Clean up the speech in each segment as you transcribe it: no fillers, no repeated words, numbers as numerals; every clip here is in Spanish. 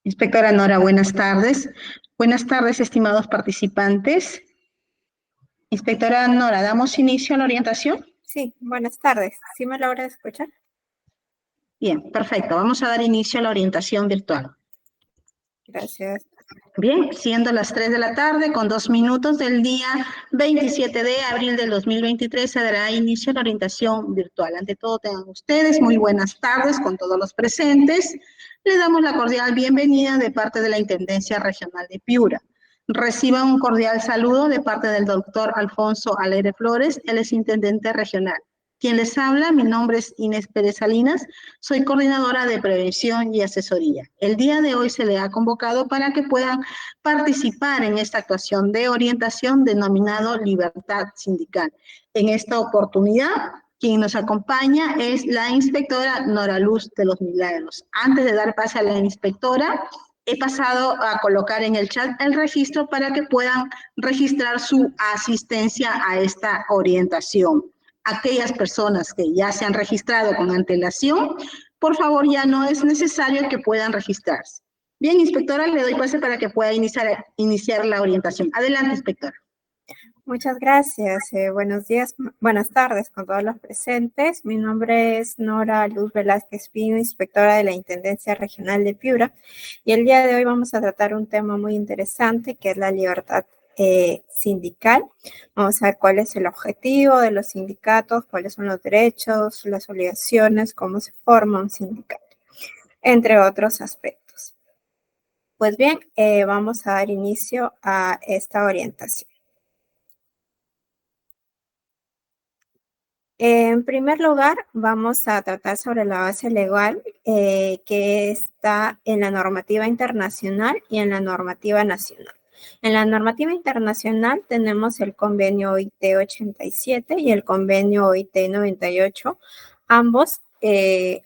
Inspectora Nora, buenas tardes. Buenas tardes, estimados participantes. Inspectora Nora, ¿damos inicio a la orientación? Sí, buenas tardes. ¿Sí me logra escuchar? Bien, perfecto. Vamos a dar inicio a la orientación virtual. Gracias. Bien, siendo las 3 de la tarde, con 2 minutos del día 27 de abril del 2023, se dará inicio a la orientación virtual. Ante todo, tengan ustedes muy buenas tardes con todos los presentes. Les damos la cordial bienvenida de parte de la Intendencia Regional de Piura. Reciban un cordial saludo de parte del doctor Alfonso Alegre Flores, él es intendente regional. Quien les habla, mi nombre es Inés Pérez Salinas, soy coordinadora de prevención y asesoría. El día de hoy se le ha convocado para que puedan participar en esta actuación de orientación denominado Libertad Sindical. En esta oportunidad, quien nos acompaña es la inspectora Nora Luz de los Milagros. Antes de dar pase a la inspectora, he pasado a colocar en el chat el registro para que puedan registrar su asistencia a esta orientación. Aquellas personas que ya se han registrado con antelación, por favor, ya no es necesario que puedan registrarse. Bien, inspectora, le doy pase para que pueda iniciar la orientación. Adelante, inspectora. Muchas gracias. Buenos días, buenas tardes con todos los presentes. Mi nombre es Nora Luz Velázquez Pino, inspectora de la Intendencia Regional de Piura. Y el día de hoy vamos a tratar un tema muy interesante que es la libertad sindical. Vamos a ver cuál es el objetivo de los sindicatos, cuáles son los derechos, las obligaciones, cómo se forma un sindicato, entre otros aspectos. Pues bien, vamos a dar inicio a esta orientación. En primer lugar, vamos a tratar sobre la base legal que está en la normativa internacional y en la normativa nacional. En la normativa internacional tenemos el convenio OIT 87 y el convenio OIT 98. Ambos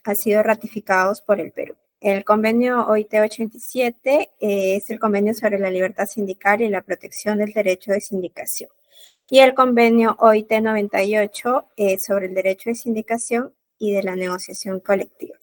han sido ratificados por el Perú. El convenio OIT 87 es el convenio sobre la libertad sindical y la protección del derecho de sindicación. Y el convenio OIT 98 sobre el derecho de sindicación y de la negociación colectiva.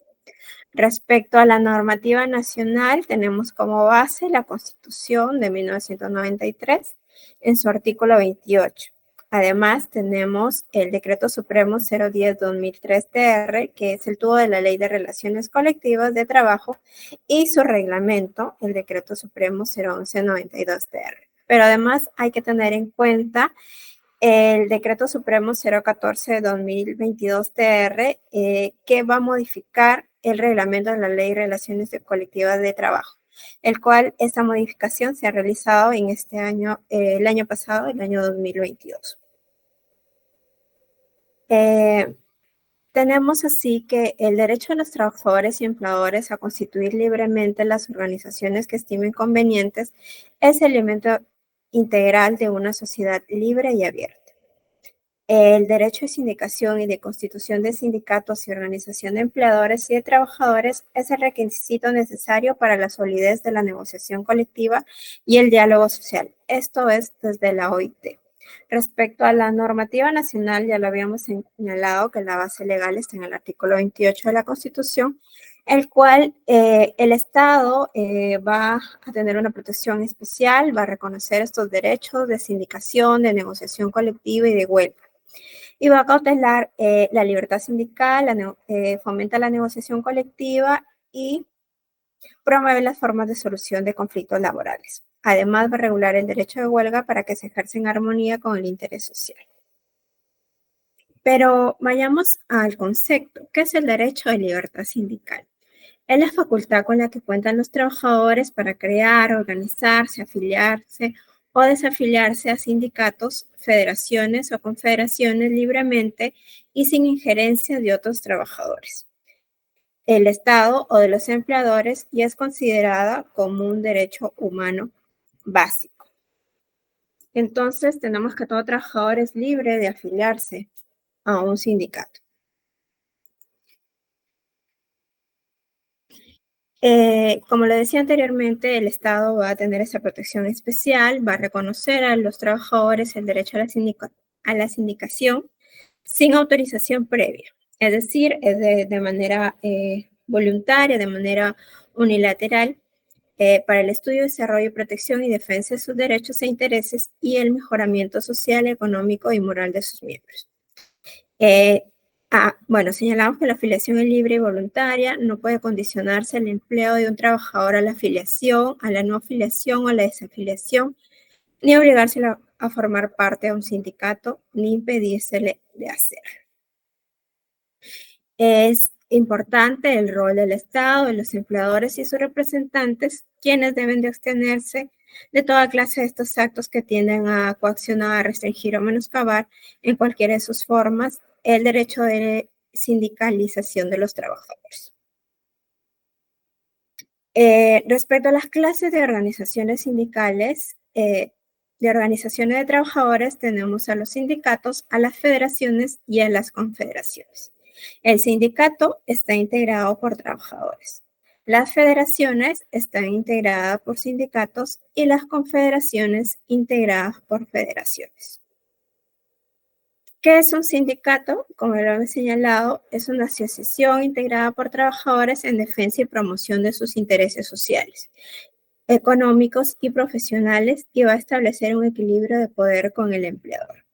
Respecto a la normativa nacional, tenemos como base la Constitución de 1993 en su artículo 28. Además, tenemos el Decreto Supremo 010-2003-TR, que es el tubo de la Ley de Relaciones Colectivas de Trabajo, y su reglamento, el Decreto Supremo 011-92-TR. Pero además hay que tener en cuenta el Decreto Supremo 014-2022-TR, que va a modificar el reglamento de la Ley de Relaciones Colectivas de Trabajo, el cual esta modificación se ha realizado en este año, el año pasado, el año 2022. Tenemos así que el derecho de los trabajadores y empleadores a constituir libremente las organizaciones que estimen convenientes es el elemento integral de una sociedad libre y abierta. El derecho de sindicación y de constitución de sindicatos y organización de empleadores y de trabajadores es el requisito necesario para la solidez de la negociación colectiva y el diálogo social. Esto es desde la OIT. Respecto a la normativa nacional, ya lo habíamos señalado que la base legal está en el artículo 28 de la Constitución, el cual el Estado va a tener una protección especial, va a reconocer estos derechos de sindicación, de negociación colectiva y de huelga. Y va a cautelar la libertad sindical, fomenta la negociación colectiva y promueve las formas de solución de conflictos laborales. Además, va a regular el derecho de huelga para que se ejerza en armonía con el interés social. Pero vayamos al concepto. ¿Qué es el derecho de libertad sindical? Es la facultad con la que cuentan los trabajadores para crear, organizarse, afiliarse o desafiliarse a sindicatos, federaciones o confederaciones libremente y sin injerencia de otros trabajadores, el Estado o de los empleadores, y es considerada como un derecho humano básico. Entonces, tenemos que todo trabajador es libre de afiliarse a un sindicato. Como lo decía anteriormente, el Estado va a tener esa protección especial, va a reconocer a los trabajadores el derecho a la sindicación sin autorización previa. Es decir, es de manera voluntaria, de manera unilateral, para el estudio, desarrollo, protección y defensa de sus derechos e intereses y el mejoramiento social, económico y moral de sus miembros. Bueno, señalamos que la afiliación es libre y voluntaria, no puede condicionarse el empleo de un trabajador a la afiliación, a la no afiliación o a la desafiliación, ni obligárselo a formar parte de un sindicato, ni impedírsele de hacerlo. Es importante el rol del Estado, de los empleadores y sus representantes, quienes deben de abstenerse de toda clase de estos actos que tienden a coaccionar, restringir o menoscabar en cualquiera de sus formas el derecho de sindicalización de los trabajadores. Respecto a las clases de organizaciones sindicales, de organizaciones de trabajadores, tenemos a los sindicatos, a las federaciones y a las confederaciones. El sindicato está integrado por trabajadores. Las federaciones están integradas por sindicatos y las confederaciones integradas por federaciones. ¿Qué es un sindicato? Como lo he señalado, es una asociación integrada por trabajadores en defensa y promoción de sus intereses sociales, económicos y profesionales y va a establecer un equilibrio de poder con el empleador.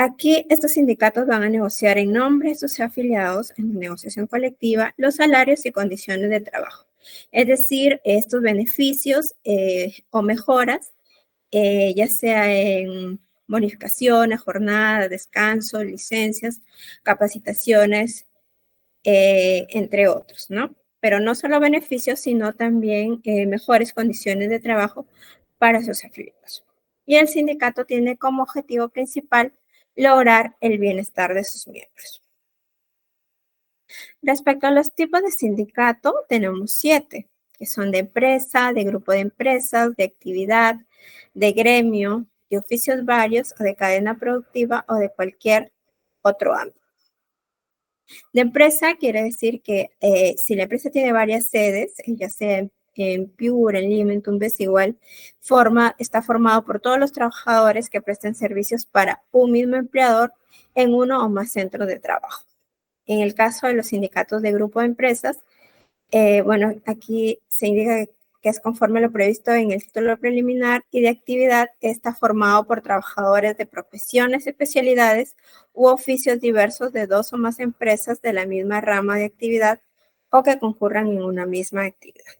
Aquí estos sindicatos van a negociar en nombre de sus afiliados en negociación colectiva los salarios y condiciones de trabajo. Es decir, estos beneficios o mejoras, ya sea en bonificaciones, jornadas, descanso, licencias, capacitaciones, entre otros, ¿no? Pero no solo beneficios, sino también mejores condiciones de trabajo para sus afiliados. Y el sindicato tiene como objetivo principal lograr el bienestar de sus miembros. Respecto a los tipos de sindicato, tenemos 7, que son de empresa, de grupo de empresas, de actividad, de gremio, de oficios varios o de cadena productiva o de cualquier otro ámbito. De empresa quiere decir que si la empresa tiene varias sedes, ya sea en Piura, en Lima, en Tumbes, igual está formado por todos los trabajadores que prestan servicios para un mismo empleador en uno o más centros de trabajo. En el caso de los sindicatos de grupo de empresas, bueno, aquí se indica que es conforme a lo previsto en el título preliminar y de actividad, está formado por trabajadores de profesiones, especialidades u oficios diversos de 2 o más empresas de la misma rama de actividad o que concurran en una misma actividad.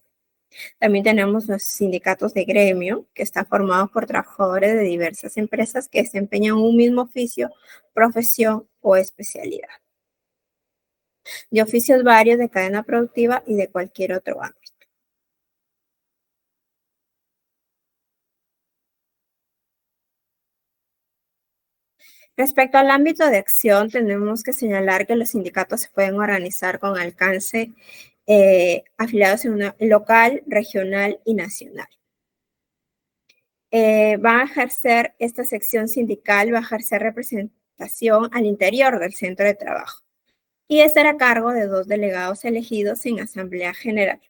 También tenemos los sindicatos de gremio, que están formados por trabajadores de diversas empresas que desempeñan un mismo oficio, profesión o especialidad. De oficios varios de cadena productiva y de cualquier otro ámbito. Respecto al ámbito de acción, tenemos que señalar que los sindicatos se pueden organizar con alcance afiliados en una local, regional y nacional. Va a ejercer esta sección sindical, va a ejercer representación al interior del centro de trabajo y estará a cargo de 2 delegados elegidos en asamblea general.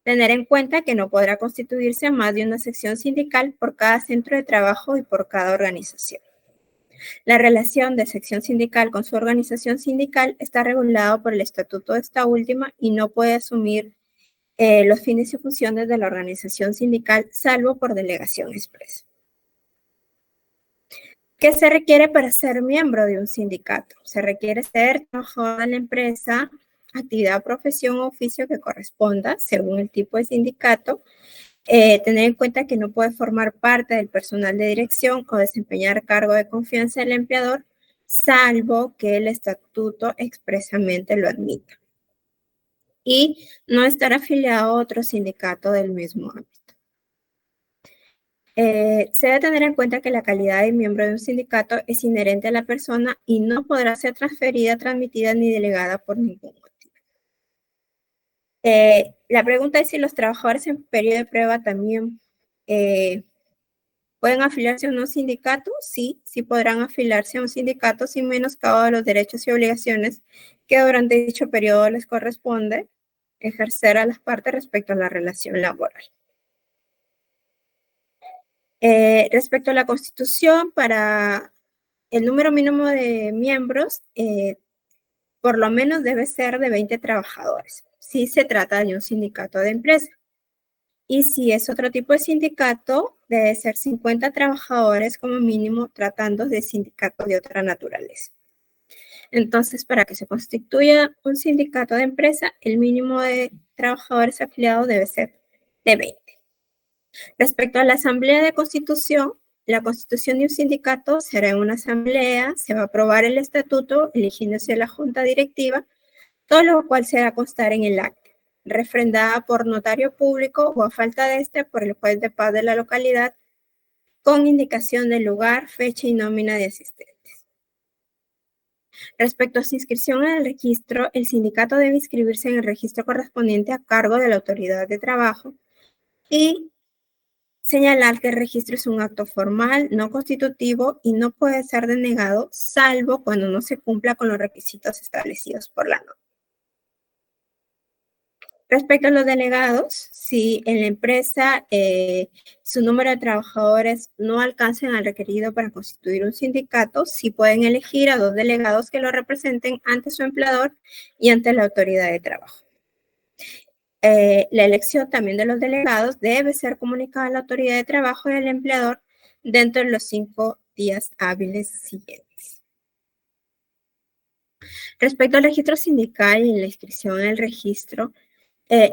Tener en cuenta que no podrá constituirse más de una sección sindical por cada centro de trabajo y por cada organización. La relación de sección sindical con su organización sindical está regulado por el estatuto de esta última y no puede asumir los fines y funciones de la organización sindical, salvo por delegación expresa. ¿Qué se requiere para ser miembro de un sindicato? Se requiere ser trabajador de la empresa, actividad, profesión o oficio que corresponda según el tipo de sindicato. Tener en cuenta que no puede formar parte del personal de dirección o desempeñar cargo de confianza del empleador, salvo que el estatuto expresamente lo admita. Y no estar afiliado a otro sindicato del mismo ámbito. Se debe tener en cuenta que la calidad de miembro de un sindicato es inherente a la persona y no podrá ser transferida, transmitida ni delegada por ningún motivo. La pregunta es si los trabajadores en periodo de prueba también pueden afiliarse a un sindicato. Sí, sí podrán afiliarse a un sindicato sin menoscabo de los derechos y obligaciones que durante dicho periodo les corresponde ejercer a las partes respecto a la relación laboral. Respecto a la Constitución, para el número mínimo de miembros, por lo menos debe ser de 20 trabajadores, si se trata de un sindicato de empresa. Y si es otro tipo de sindicato, debe ser 50 trabajadores como mínimo, tratando de sindicatos de otra naturaleza. Entonces, para que se constituya un sindicato de empresa, el mínimo de trabajadores afiliados debe ser de 20. Respecto a la asamblea de constitución, la constitución de un sindicato será en una asamblea, se va a aprobar el estatuto, eligiéndose la junta directiva, todo lo cual se va a constar en el acta, refrendada por notario público o a falta de este por el juez de paz de la localidad, con indicación del lugar, fecha y nómina de asistentes. Respecto a su inscripción en el registro, el sindicato debe inscribirse en el registro correspondiente a cargo de la autoridad de trabajo y señalar que el registro es un acto formal, no constitutivo y no puede ser denegado, salvo cuando no se cumpla con los requisitos establecidos por la norma. Respecto a los delegados, si en la empresa su número de trabajadores no alcancen al requerido para constituir un sindicato, sí pueden elegir a 2 delegados que lo representen ante su empleador y ante la autoridad de trabajo. La elección también de los delegados debe ser comunicada a la autoridad de trabajo y al empleador dentro de los 5 días hábiles siguientes. Respecto al registro sindical y la inscripción en el registro,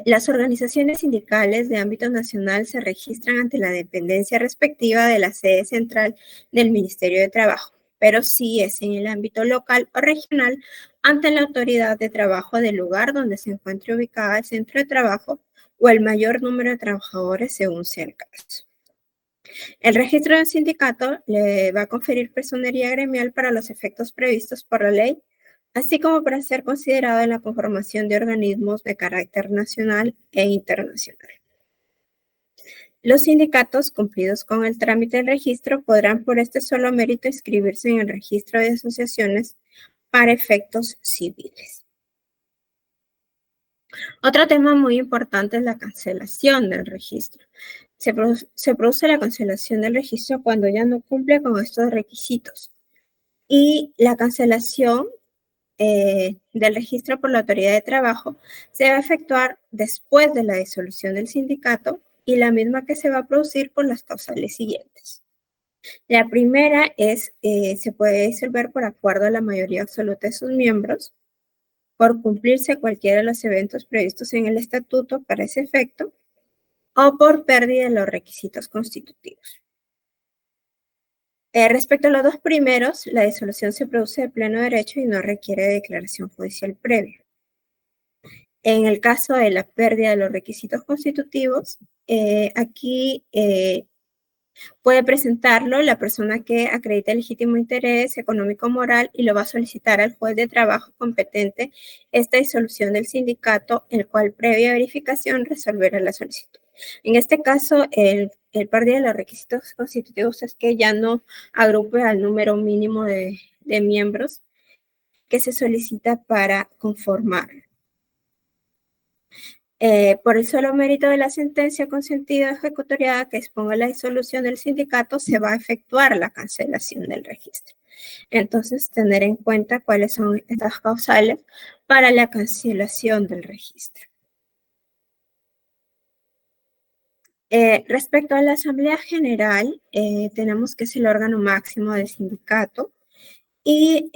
las organizaciones sindicales de ámbito nacional se registran ante la dependencia respectiva de la sede central del Ministerio de Trabajo, pero si es en el ámbito local o regional, ante la autoridad de trabajo del lugar donde se encuentre ubicada el centro de trabajo o el mayor número de trabajadores según sea el caso. El registro del sindicato le va a conferir personería gremial para los efectos previstos por la ley, así como para ser considerado en la conformación de organismos de carácter nacional e internacional. Los sindicatos cumplidos con el trámite del registro podrán por este solo mérito inscribirse en el registro de asociaciones para efectos civiles. Otro tema muy importante es la cancelación del registro. Se produce la cancelación del registro cuando ya no cumple con estos requisitos. Y la cancelación del registro por la autoridad de trabajo se va a efectuar después de la disolución del sindicato y la misma que se va a producir por las causales siguientes. La primera es, se puede disolver por acuerdo de la mayoría absoluta de sus miembros, por cumplirse cualquiera de los eventos previstos en el estatuto para ese efecto, o por pérdida de los requisitos constitutivos. Respecto a los dos primeros, la disolución se produce de pleno derecho y no requiere declaración judicial previa. En el caso de la pérdida de los requisitos constitutivos, aquí puede presentarlo la persona que acredita el legítimo interés económico moral y lo va a solicitar al juez de trabajo competente esta disolución del sindicato, el cual previa verificación resolverá la solicitud. En este caso, el pérdida de los requisitos constitutivos es que ya no agrupe al número mínimo de miembros que se solicita para conformar. Por el solo mérito de la sentencia consentida ejecutoriada que exponga la disolución del sindicato, se va a efectuar la cancelación del registro. Entonces, tener en cuenta cuáles son estas causales para la cancelación del registro. Respecto a la Asamblea General, tenemos que es el órgano máximo del sindicato y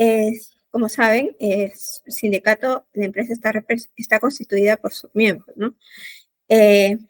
como saben, el sindicato de empresa está constituida por sus miembros, ¿no? En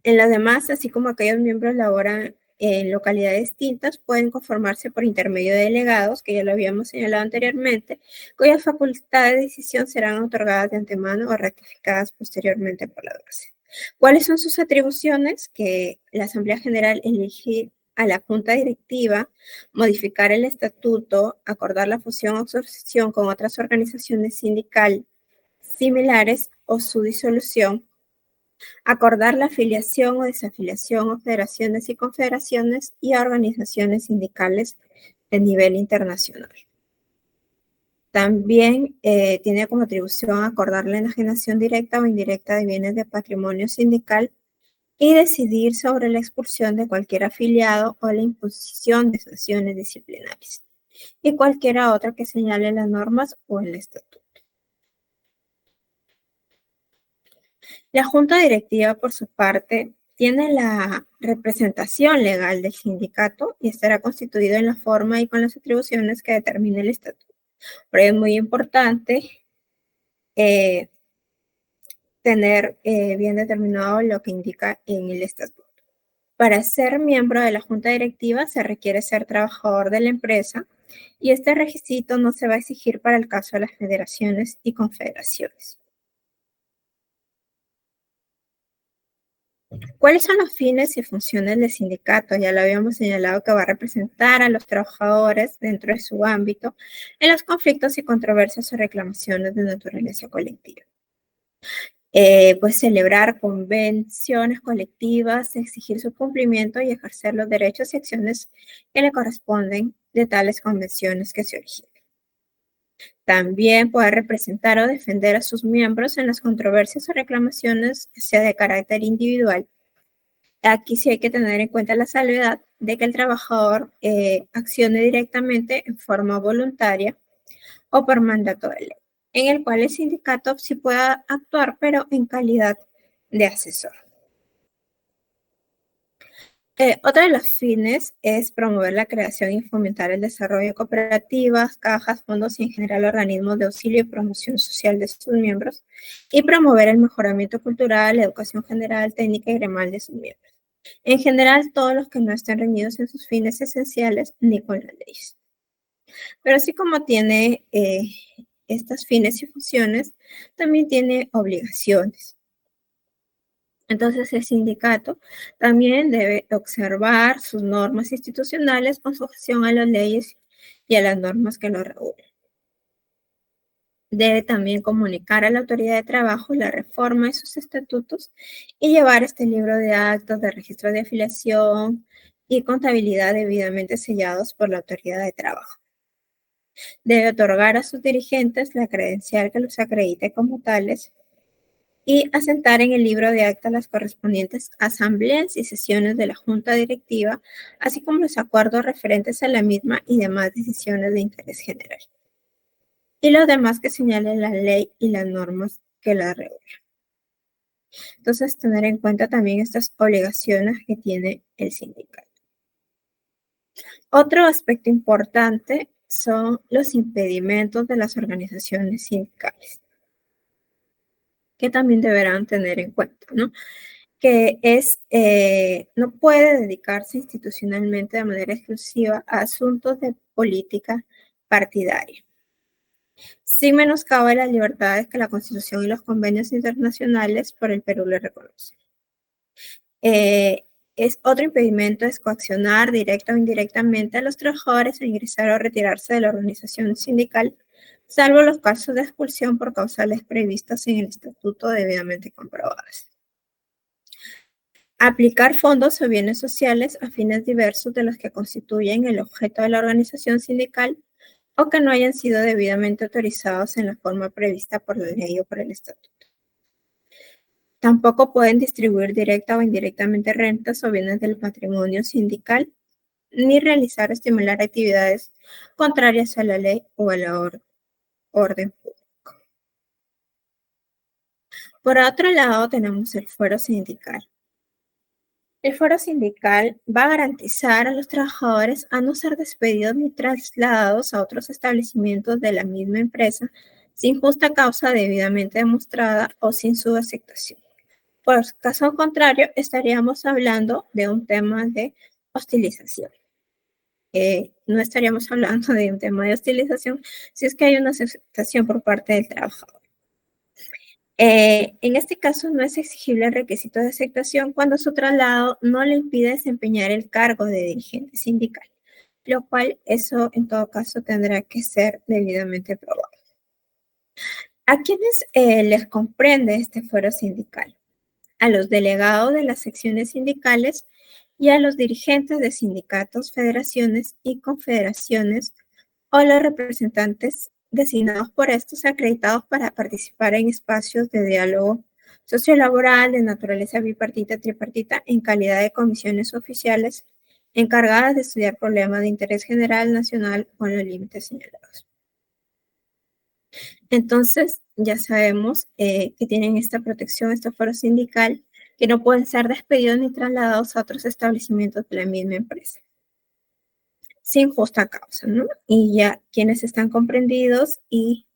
las demás, así como aquellos miembros laboran en localidades distintas, pueden conformarse por intermedio de delegados, que ya lo habíamos señalado anteriormente, cuyas facultades de decisión serán otorgadas de antemano o ratificadas posteriormente por la base. ¿Cuáles son sus atribuciones? Que la Asamblea General elige a la Junta Directiva, modificar el estatuto, acordar la fusión o asociación con otras organizaciones sindicales similares o su disolución, acordar la afiliación o desafiliación a federaciones y confederaciones y a organizaciones sindicales de nivel internacional. También tiene como atribución acordar la enajenación directa o indirecta de bienes de patrimonio sindical y decidir sobre la expulsión de cualquier afiliado o la imposición de sanciones disciplinarias y cualquiera otra que señale las normas o el estatuto. La Junta Directiva, por su parte, tiene la representación legal del sindicato y estará constituido en la forma y con las atribuciones que determine el estatuto. Pero es muy importante tener bien determinado lo que indica en el estatuto. Para ser miembro de la junta directiva se requiere ser trabajador de la empresa y este requisito no se va a exigir para el caso de las federaciones y confederaciones. ¿Cuáles son los fines y funciones del sindicato? Ya lo habíamos señalado que va a representar a los trabajadores dentro de su ámbito en los conflictos y controversias o reclamaciones de naturaleza colectiva. Pues celebrar convenciones colectivas, exigir su cumplimiento y ejercer los derechos y acciones que le corresponden de tales convenciones que se originen. También puede representar o defender a sus miembros en las controversias o reclamaciones, sea de carácter individual. Aquí sí hay que tener en cuenta la salvedad de que el trabajador accione directamente en forma voluntaria o por mandato de ley, en el cual el sindicato sí pueda actuar, pero en calidad de asesor. Otro de los fines es promover la creación y fomentar el desarrollo de cooperativas, cajas, fondos y en general organismos de auxilio y promoción social de sus miembros y promover el mejoramiento cultural, la educación general, técnica y gremial de sus miembros. En general, todos los que no estén reñidos en sus fines esenciales ni con las leyes. Pero así como tiene estas fines y funciones, también tiene obligaciones. Entonces, el sindicato también debe observar sus normas institucionales con sujeción a las leyes y a las normas que lo regulan. Debe también comunicar a la autoridad de trabajo la reforma de sus estatutos y llevar este libro de actos de registro de afiliación y contabilidad debidamente sellados por la autoridad de trabajo. Debe otorgar a sus dirigentes la credencial que los acredite como tales y asentar en el libro de actas las correspondientes asambleas y sesiones de la junta directiva, así como los acuerdos referentes a la misma y demás decisiones de interés general. Y los demás que señalen la ley y las normas que la regulan. Entonces, tener en cuenta también estas obligaciones que tiene el sindicato. Otro aspecto importante son los impedimentos de las organizaciones sindicales, que también deberán tener en cuenta, ¿no? Que es, no puede dedicarse institucionalmente de manera exclusiva a asuntos de política partidaria, sin menoscabo de las libertades que la Constitución y los convenios internacionales por el Perú le reconocen. Otro impedimento es coaccionar directa o indirectamente a los trabajadores a ingresar o retirarse de la organización sindical, salvo los casos de expulsión por causales previstas en el estatuto debidamente comprobadas. Aplicar fondos o bienes sociales a fines diversos de los que constituyen el objeto de la organización sindical o que no hayan sido debidamente autorizados en la forma prevista por la ley o por el estatuto. Tampoco pueden distribuir directa o indirectamente rentas o bienes del patrimonio sindical, ni realizar o estimular actividades contrarias a la ley o al orden público. Por otro lado, tenemos el fuero sindical. El fuero sindical va a garantizar a los trabajadores a no ser despedidos ni trasladados a otros establecimientos de la misma empresa sin justa causa debidamente demostrada o sin su aceptación. Por caso contrario, estaríamos hablando de un tema de hostilización. No estaríamos hablando de un tema de hostilización si es que hay una aceptación por parte del trabajador. En este caso, no es exigible el requisito de aceptación cuando su traslado no le impide desempeñar el cargo de dirigente sindical, lo cual eso en todo caso tendrá que ser debidamente probado. ¿A quiénes les comprende este fuero sindical? A los delegados de las secciones sindicales y a los dirigentes de sindicatos, federaciones y confederaciones o los representantes designados por estos acreditados para participar en espacios de diálogo sociolaboral de naturaleza bipartita, tripartita, en calidad de comisiones oficiales encargadas de estudiar problemas de interés general, nacional o en los límites señalados. Entonces, ya sabemos que tienen esta protección, este fuero sindical, que no pueden ser despedidos ni trasladados a otros establecimientos de la misma empresa, sin justa causa, ¿no? Y ya quienes están comprendidos y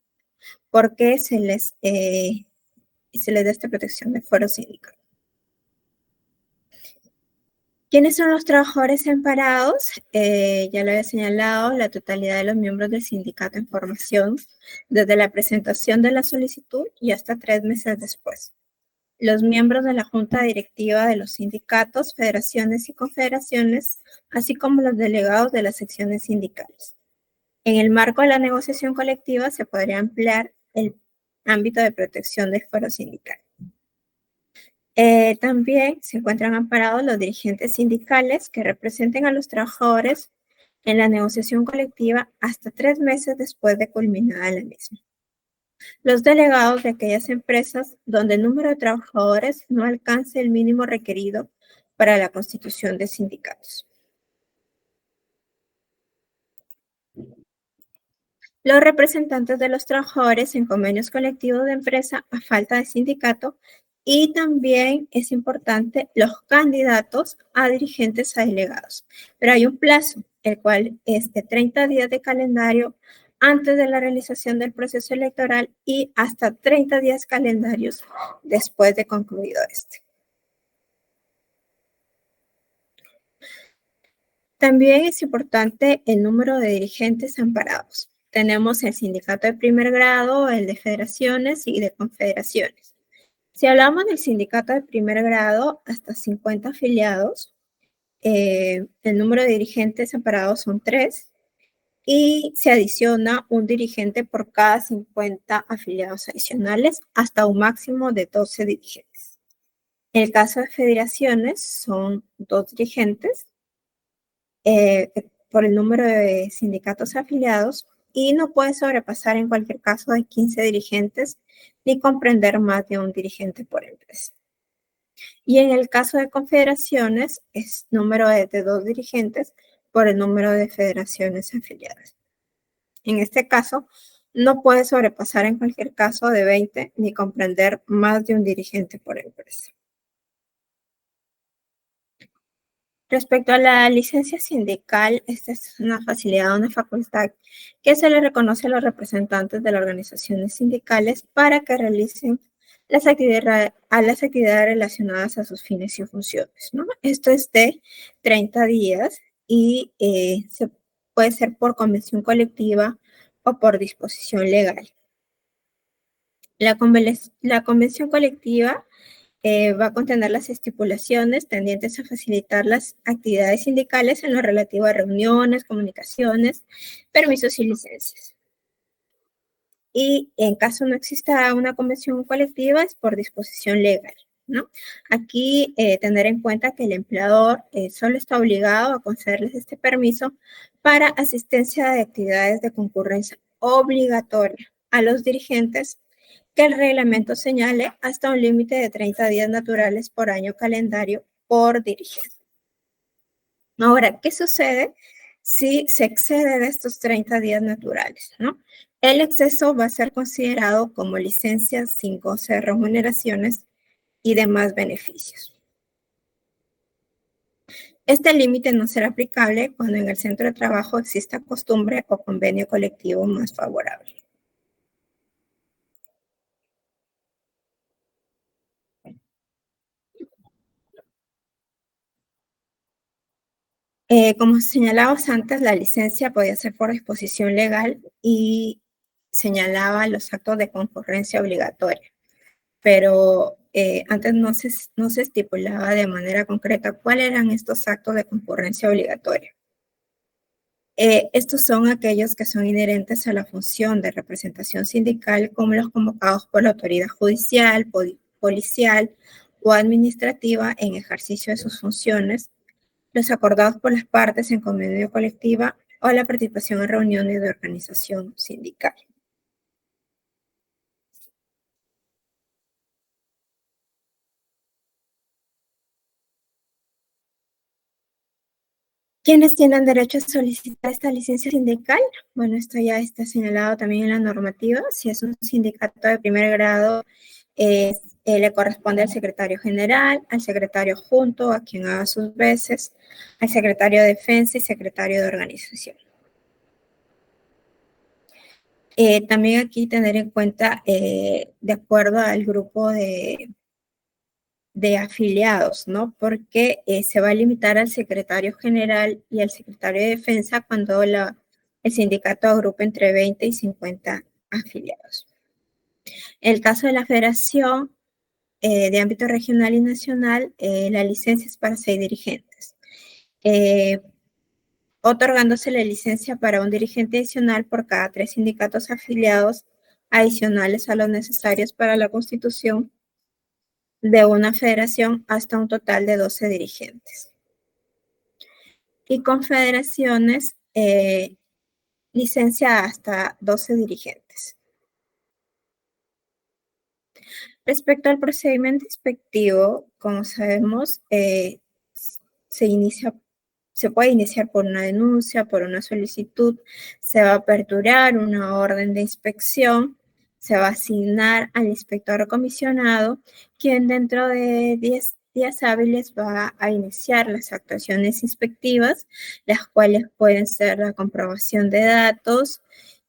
por qué se les da esta protección de fuero sindical. ¿Quiénes son los trabajadores amparados? Ya lo había señalado, la totalidad de los miembros del sindicato en formación, desde la presentación de la solicitud y hasta 3 meses después. Los miembros de la junta directiva de los sindicatos, federaciones y confederaciones, así como los delegados de las secciones sindicales. En el marco de la negociación colectiva se podría ampliar el ámbito de protección del fuero sindical. También se encuentran amparados los dirigentes sindicales que representen a los trabajadores en la negociación colectiva hasta 3 meses después de culminada la misma. Los delegados de aquellas empresas donde el número de trabajadores no alcance el mínimo requerido para la constitución de sindicatos. Los representantes de los trabajadores en convenios colectivos de empresa a falta de sindicato, y también es importante los candidatos a dirigentes a delegados. Pero hay un plazo, el cual es de 30 días de calendario antes de la realización del proceso electoral y hasta 30 días calendarios después de concluido este. También es importante el número de dirigentes amparados. Tenemos el sindicato de primer grado, el de federaciones y de confederaciones. Si hablamos del sindicato de primer grado, hasta 50 afiliados, el número de dirigentes amparados son 3 y se adiciona un dirigente por cada 50 afiliados adicionales hasta un máximo de 12 dirigentes. En el caso de federaciones son 2 dirigentes por el número de sindicatos afiliados y no puede sobrepasar en cualquier caso de 15 dirigentes ni comprender más de un dirigente por empresa. Y en el caso de confederaciones es número de 2 dirigentes por el número de federaciones afiliadas. En este caso, no puede sobrepasar en cualquier caso de 20 ni comprender más de un dirigente por empresa. Respecto a la licencia sindical, esta es una facilidad, una facultad que se le reconoce a los representantes de las organizaciones sindicales para que realicen las actividades relacionadas a sus fines y funciones, ¿no? Esto es de 30 días y se puede ser por convención colectiva o por disposición legal. La convención colectiva va a contener las estipulaciones tendientes a facilitar las actividades sindicales en lo relativo a reuniones, comunicaciones, permisos y licencias. Y en caso no exista una convención colectiva es por disposición legal, ¿no? Aquí tener en cuenta que el empleador solo está obligado a concederles este permiso para asistencia de actividades de concurrencia obligatoria a los dirigentes que el reglamento señale hasta un límite de 30 días naturales por año calendario por dirigente. Ahora, ¿qué sucede si se excede de estos 30 días naturales, ¿no? El exceso va a ser considerado como licencia sin goce de remuneraciones y demás beneficios. Este límite no será aplicable cuando en el centro de trabajo exista costumbre o convenio colectivo más favorable. Como señalábamos antes, la licencia podía ser por disposición legal y señalaba los actos de concurrencia obligatoria, pero antes no se estipulaba de manera concreta cuáles eran estos actos de concurrencia obligatoria. Estos son aquellos que son inherentes a la función de representación sindical, como los convocados por la autoridad judicial, policial o administrativa en ejercicio de sus funciones, los acordados por las partes en convenio colectiva o la participación en reuniones de organización sindical. ¿Quiénes tienen derecho a solicitar esta licencia sindical? Bueno, esto ya está señalado también en la normativa. Si es un sindicato de primer grado, le corresponde al secretario general, al secretario adjunto, a quien haga sus veces, al secretario de defensa y secretario de organización. También aquí tener en cuenta, de acuerdo al grupo de afiliados, ¿no? Porque se va a limitar al secretario general y al secretario de defensa cuando el sindicato agrupe entre 20 y 50 afiliados. En el caso de la federación de ámbito regional y nacional, la licencia es para 6 dirigentes, otorgándose la licencia para un dirigente adicional por cada 3 sindicatos afiliados adicionales a los necesarios para la constitución de una federación hasta un total de 12 dirigentes. Y confederaciones, licencia hasta 12 dirigentes. Respecto al procedimiento inspectivo, como sabemos, se puede iniciar por una denuncia, por una solicitud, se va a aperturar una orden de inspección, se va a asignar al inspector comisionado, quien dentro de 10 días hábiles va a iniciar las actuaciones inspectivas, las cuales pueden ser la comprobación de datos,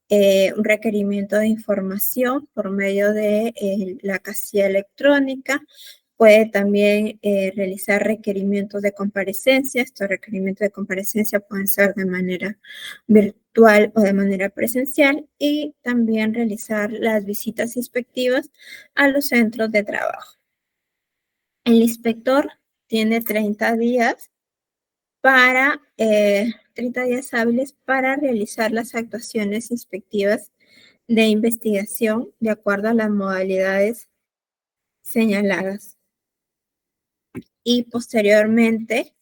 un requerimiento de información por medio de la casilla electrónica. Puede también realizar requerimientos de comparecencia. Estos requerimientos de comparecencia pueden ser de manera virtual o de manera presencial, y también realizar las visitas inspectivas a los centros de trabajo. El inspector tiene 30 días para 30 días hábiles para realizar las actuaciones inspectivas de investigación de acuerdo a las modalidades señaladas. Y posteriormente,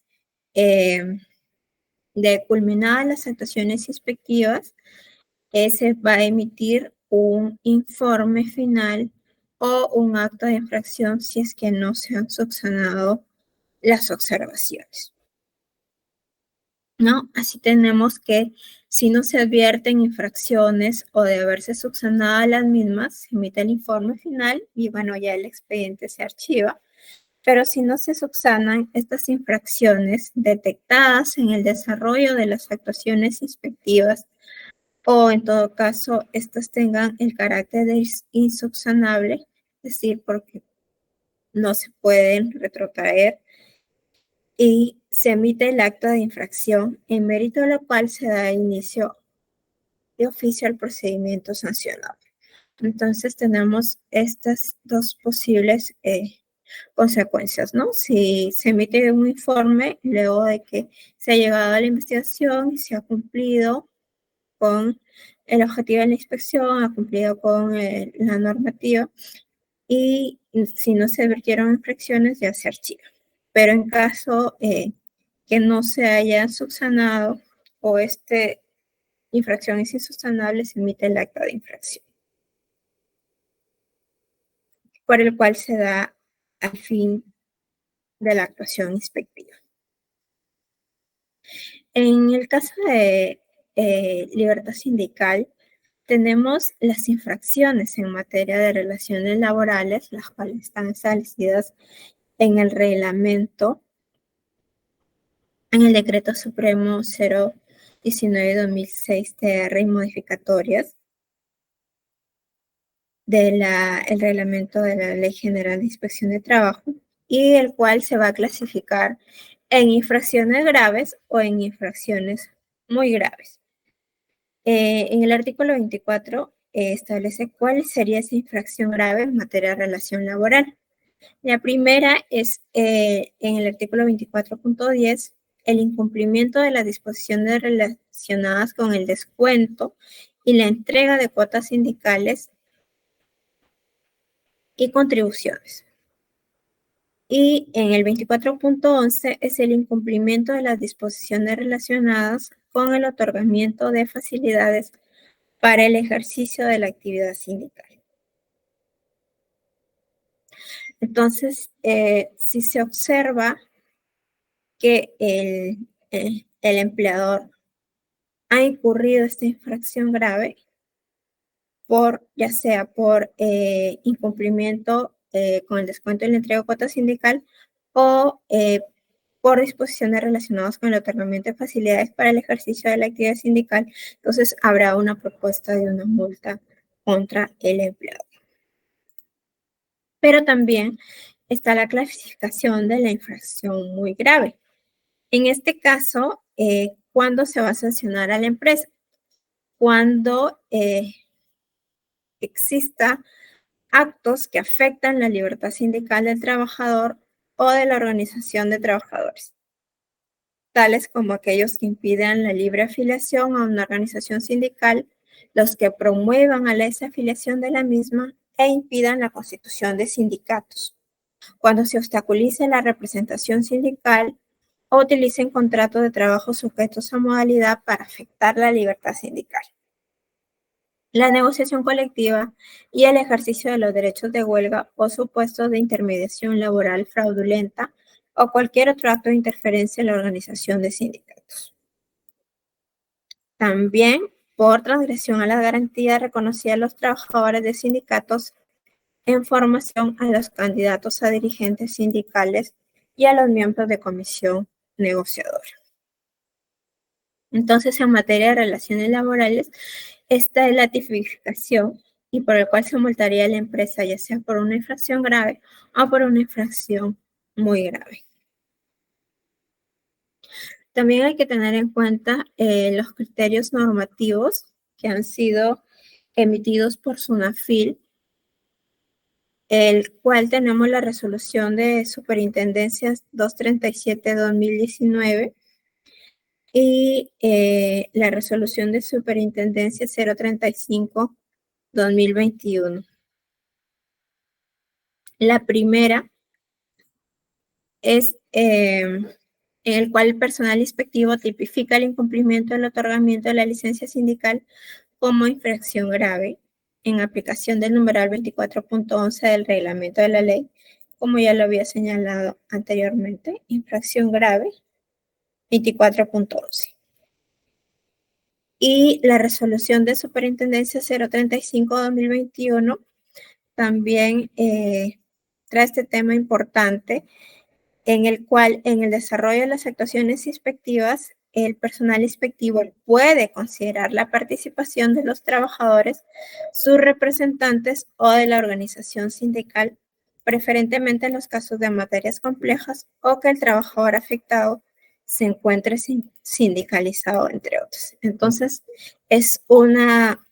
de culminadas las actuaciones inspectivas, se va a emitir un informe final o un acto de infracción si es que no se han subsanado las observaciones, ¿no? Así tenemos que, si no se advierten infracciones o de haberse subsanado las mismas, se emite el informe final y, bueno, ya el expediente se archiva. Pero si no se subsanan estas infracciones detectadas en el desarrollo de las actuaciones inspectivas, o en todo caso, estas tengan el carácter de insubsanable, es decir, porque no se pueden retrotraer, y se emite el acta de infracción, en mérito de lo cual se da inicio de oficio al procedimiento sancionable. Entonces tenemos estas dos posibles consecuencias, ¿no? Si se emite un informe luego de que se ha llegado a la investigación y se ha cumplido con el objetivo de la inspección, ha cumplido con la normativa, y si no se advirtieron infracciones, ya se archiva. Pero en caso que no se haya subsanado o infracción es insubsanable, se emite el acta de infracción, por el cual se da al fin de la actuación inspectiva. En el caso de libertad sindical, tenemos las infracciones en materia de relaciones laborales, las cuales están establecidas en el reglamento, en el Decreto Supremo 019/2006 TR y modificatorias del reglamento de la Ley General de Inspección de Trabajo, y el cual se va a clasificar en infracciones graves o en infracciones muy graves. En el artículo 24 establece cuál sería esa infracción grave en materia de relación laboral. La primera es, en el artículo 24.10, el incumplimiento de las disposiciones relacionadas con el descuento y la entrega de cuotas sindicales y contribuciones. Y en el 24.11 es el incumplimiento de las disposiciones relacionadas con el otorgamiento de facilidades para el ejercicio de la actividad sindical. Entonces, si se observa que el empleador ha incurrido esta infracción grave, ya sea por incumplimiento con el descuento y la entrega de cuota sindical o por disposiciones relacionadas con el otorgamiento de facilidades para el ejercicio de la actividad sindical, entonces habrá una propuesta de una multa contra el empleado. Pero también está la clasificación de la infracción muy grave. En este caso, ¿cuándo se va a sancionar a la empresa? Cuando exista actos que afectan la libertad sindical del trabajador o de la organización de trabajadores, tales como aquellos que impidan la libre afiliación a una organización sindical, los que promuevan a la desafiliación de la misma e impidan la constitución de sindicatos, cuando se obstaculice la representación sindical o utilicen contratos de trabajo sujetos a modalidad para afectar la libertad sindical. La negociación colectiva y el ejercicio de los derechos de huelga o supuestos de intermediación laboral fraudulenta o cualquier otro acto de interferencia en la organización de sindicatos. También por transgresión a las garantías reconocidas a los trabajadores de sindicatos en formación a los candidatos a dirigentes sindicales y a los miembros de comisión negociadora. Entonces, en materia de relaciones laborales, esta es la tipificación y por el cual se multaría a la empresa, ya sea por una infracción grave o por una infracción muy grave. También hay que tener en cuenta los criterios normativos que han sido emitidos por SUNAFIL, el cual tenemos la resolución de superintendencias 237-2019 y la resolución de superintendencia 035-2021. La primera es en el cual el personal inspectivo tipifica el incumplimiento del otorgamiento de la licencia sindical como infracción grave en aplicación del numeral 24.11 del reglamento de la ley, como ya lo había señalado anteriormente, infracción grave 24.11. Y la resolución de superintendencia 035-2021 también trae este tema importante en el cual en el desarrollo de las actuaciones inspectivas el personal inspectivo puede considerar la participación de los trabajadores, sus representantes o de la organización sindical, preferentemente en los casos de materias complejas o que el trabajador afectado se encuentre sindicalizado, entre otros. Entonces, es una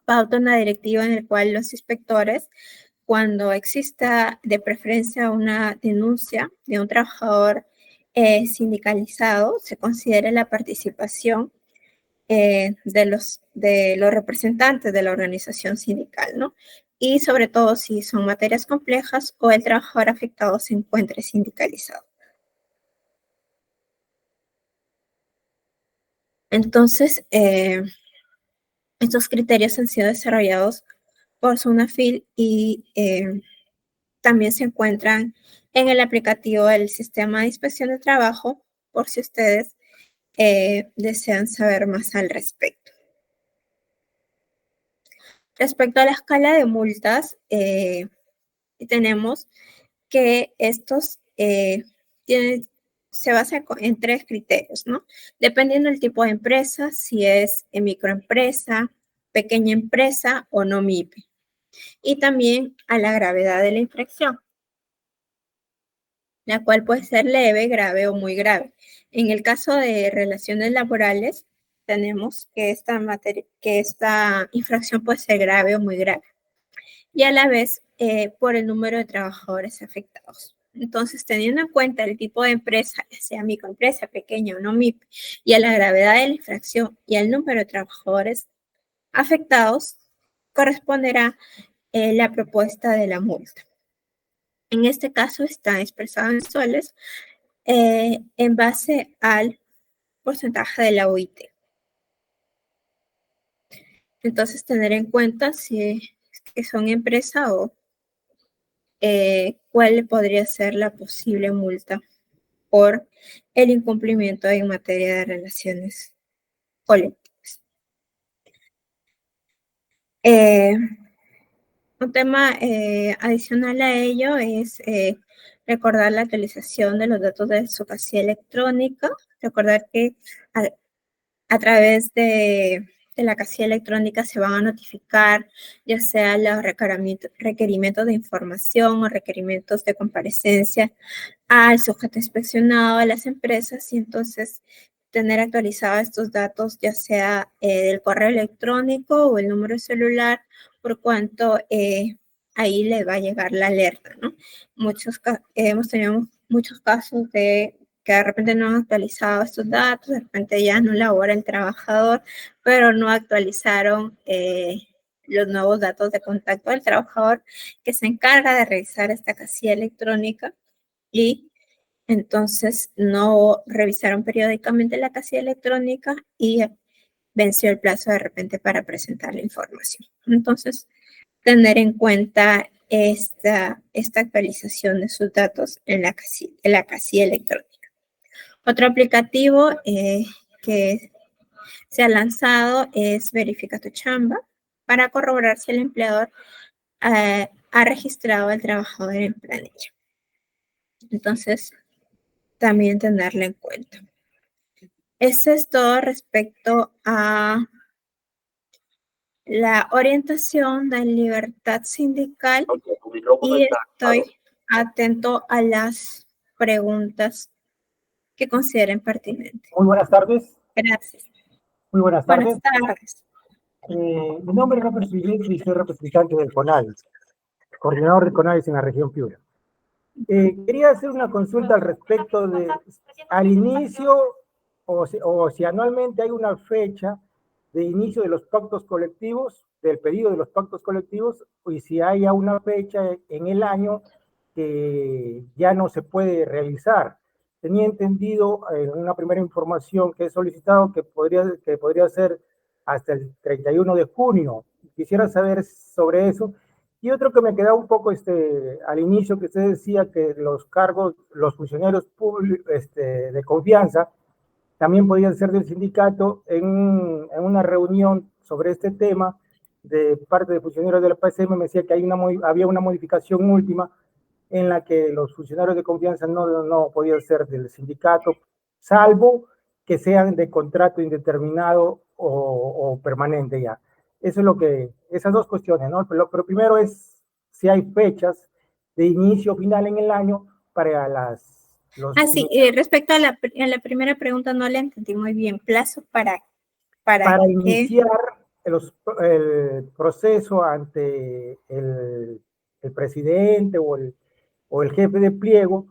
pauta, una directiva en la cual los inspectores, cuando exista de preferencia una denuncia de un trabajador sindicalizado, se considere la participación de los representantes de la organización sindical, ¿no? Y sobre todo si son materias complejas o el trabajador afectado se encuentre sindicalizado. Entonces, estos criterios han sido desarrollados por SUNAFIL y también se encuentran en el aplicativo del Sistema de Inspección de Trabajo, por si ustedes desean saber más al respecto. Respecto a la escala de multas, tenemos que estos se basan en tres criterios, ¿no? Dependiendo del tipo de empresa, si es microempresa, pequeña empresa o no MIPE. Y también a la gravedad de la infracción, la cual puede ser leve, grave o muy grave. En el caso de relaciones laborales, tenemos que esta infracción puede ser grave o muy grave. Y a la vez, por el número de trabajadores afectados. Entonces, teniendo en cuenta el tipo de empresa, ya sea microempresa, pequeña o no MIPE, y a la gravedad de la infracción y al número de trabajadores afectados, corresponderá la propuesta de la multa. En este caso está expresado en soles en base al porcentaje de la OIT. Entonces, tener en cuenta si son empresa o cuál podría ser la posible multa por el incumplimiento en materia de relaciones colectivas. Un tema adicional a ello es recordar la actualización de los datos de su casilla electrónica. Recordar que a través de la casilla electrónica se van a notificar ya sea los requerimientos de información o requerimientos de comparecencia al sujeto inspeccionado, a las empresas, y entonces tener actualizados estos datos, ya sea del correo electrónico o el número de celular, por cuanto ahí le va a llegar la alerta, ¿no? Hemos tenido muchos casos de que de repente no han actualizado estos datos, de repente ya no labora el trabajador, pero no actualizaron los nuevos datos de contacto del trabajador que se encarga de revisar esta casilla electrónica, y entonces no revisaron periódicamente la casilla electrónica y venció el plazo de repente para presentar la información. Entonces, tener en cuenta esta actualización de sus datos en la casilla electrónica. Otro aplicativo que se ha lanzado es Verifica tu Chamba, para corroborar si el empleador ha registrado al trabajador en planilla. Entonces, también tenerlo en cuenta. Eso es todo respecto a la orientación de libertad sindical, y estoy atento a las preguntas que consideren pertinentes. Muy buenas tardes. Gracias. Muy buenas tardes. Buenas tardes. Mi nombre es Robert Silvestre y soy representante del CONADIS, coordinador de CONADIS en la región Piura. Quería hacer una consulta al respecto de, al inicio, o si anualmente hay una fecha de inicio de los pactos colectivos, del pedido de los pactos colectivos, y si haya una fecha en el año que ya no se puede realizar. Tenía entendido en una primera información que he solicitado que podría ser hasta el 31 de junio. Quisiera saber sobre eso. Y otro que me quedaba un poco al inicio, que usted decía que los cargos, los funcionarios públicos de confianza también podían ser del sindicato. En una reunión sobre este tema de parte de funcionarios de la PSM me decía que había una modificación última en la que los funcionarios de confianza no podían ser del sindicato, salvo que sean de contrato indeterminado o permanente ya. Eso es esas dos cuestiones, ¿no? Pero primero es si hay fechas de inicio o final en el año para sí, respecto a la primera pregunta, no le entendí muy bien. ¿Plazo para iniciar el proceso ante el presidente o el jefe de pliego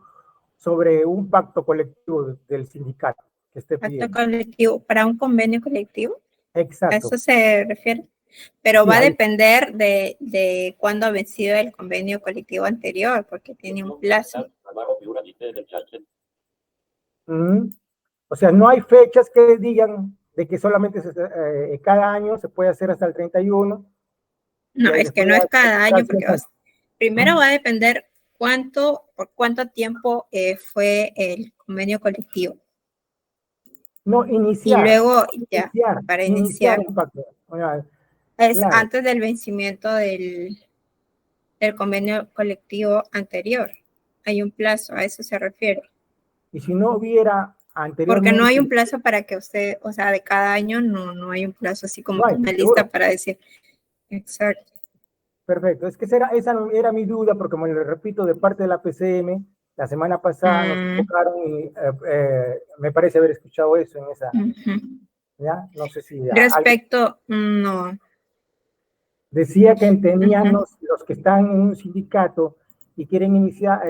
sobre un pacto colectivo del sindicato que esté pidiendo? ¿Pacto colectivo para un convenio colectivo? Exacto. ¿A eso se refiere? Pero sí, va a depender de cuándo ha vencido el convenio colectivo anterior, porque tiene un plazo. O sea, no hay fechas que digan de que solamente cada año se puede hacer hasta el 31. No, es que no es cada año, porque primero va a depender por cuánto tiempo fue el convenio colectivo. No, iniciar. Y luego, ya, para iniciar. Un pacto. Es claro, antes del vencimiento del convenio colectivo anterior. Hay un plazo, a eso se refiere. Y si no hubiera anteriormente... Porque no hay un plazo para que usted, o sea, de cada año no hay un plazo así como una lista para decir. Exacto. Perfecto, es que esa era mi duda, porque como le repito, de parte de la PCM, la semana pasada nos convocaron y me parece haber escuchado eso en esa... ¿Ya? No sé si... Respecto, no. Decía que tenían los que están en un sindicato y quieren iniciar,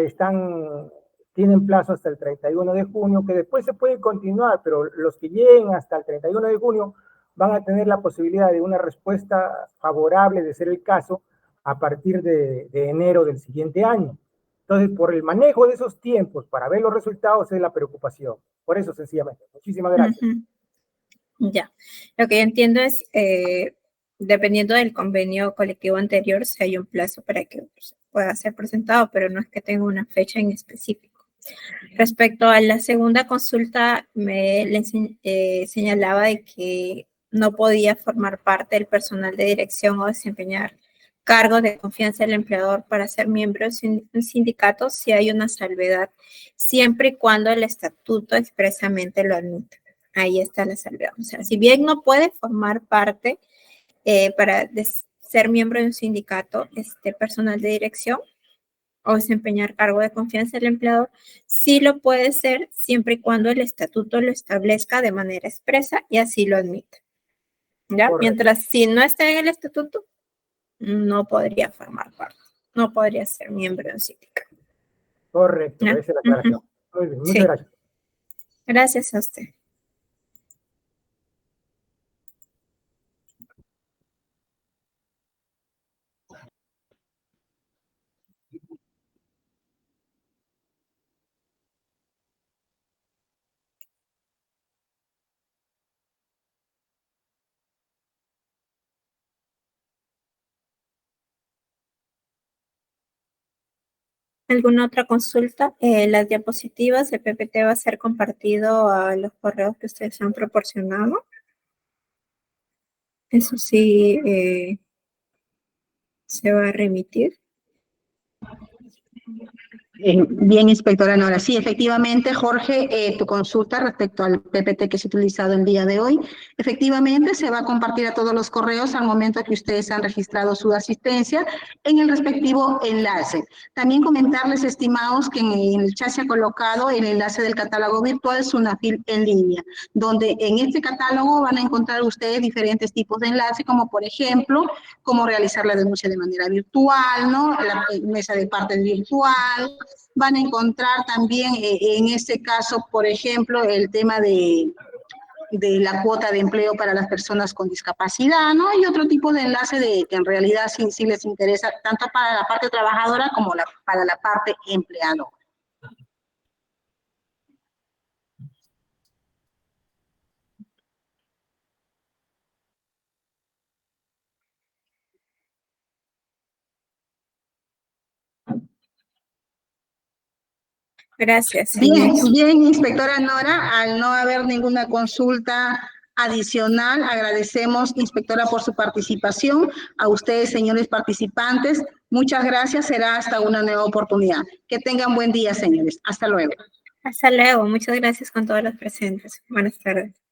tienen plazo hasta el 31 de junio, que después se puede continuar, pero los que lleguen hasta el 31 de junio van a tener la posibilidad de una respuesta favorable, de ser el caso, a partir de enero del siguiente año. Entonces, por el manejo de esos tiempos para ver los resultados es la preocupación. Por eso, sencillamente. Muchísimas gracias. Ya. Lo que yo entiendo es, dependiendo del convenio colectivo anterior, si hay un plazo para que pueda ser presentado, pero no es que tenga una fecha en específico. Respecto a la segunda consulta, señalaba de que no podía formar parte del personal de dirección o desempeñar cargo de confianza del empleador para ser miembro de un sindicato si hay una salvedad, siempre y cuando el estatuto expresamente lo admite. Ahí está la salvedad. O sea, si bien no puede formar parte para ser miembro de un sindicato, personal de dirección o desempeñar cargo de confianza del empleador, sí lo puede ser siempre y cuando el estatuto lo establezca de manera expresa y así lo admite. ¿Ya? Correcto. Mientras si no está en el estatuto, no podría formar parte, no podría ser miembro de un sindicato. Correcto, ¿Ya? esa es la aclaración. Muy bien, muchas gracias. Gracias a usted. ¿Alguna otra consulta? Las diapositivas de PPT va a ser compartido a los correos que ustedes han proporcionado. Eso sí, se va a remitir. Bien, inspectora Nora. Sí, efectivamente, Jorge, tu consulta respecto al PPT que se ha utilizado el día de hoy, efectivamente se va a compartir a todos los correos al momento que ustedes han registrado su asistencia en el respectivo enlace. También comentarles, estimados, que en el chat se ha colocado el enlace del catálogo virtual Sunafil en línea, donde en este catálogo van a encontrar ustedes diferentes tipos de enlace, como por ejemplo, cómo realizar la denuncia de manera virtual, ¿no? La mesa de partes virtual. Van a encontrar también en este caso, por ejemplo, el tema de la cuota de empleo para las personas con discapacidad, ¿no? Y otro tipo de enlace que en realidad sí les interesa tanto para la parte trabajadora como para la parte empleadora. Gracias. Bien, bien, inspectora Nora, al no haber ninguna consulta adicional, agradecemos, inspectora, por su participación. A ustedes, señores participantes, muchas gracias. Será hasta una nueva oportunidad. Que tengan buen día, señores. Hasta luego. Hasta luego. Muchas gracias con todos los presentes. Buenas tardes.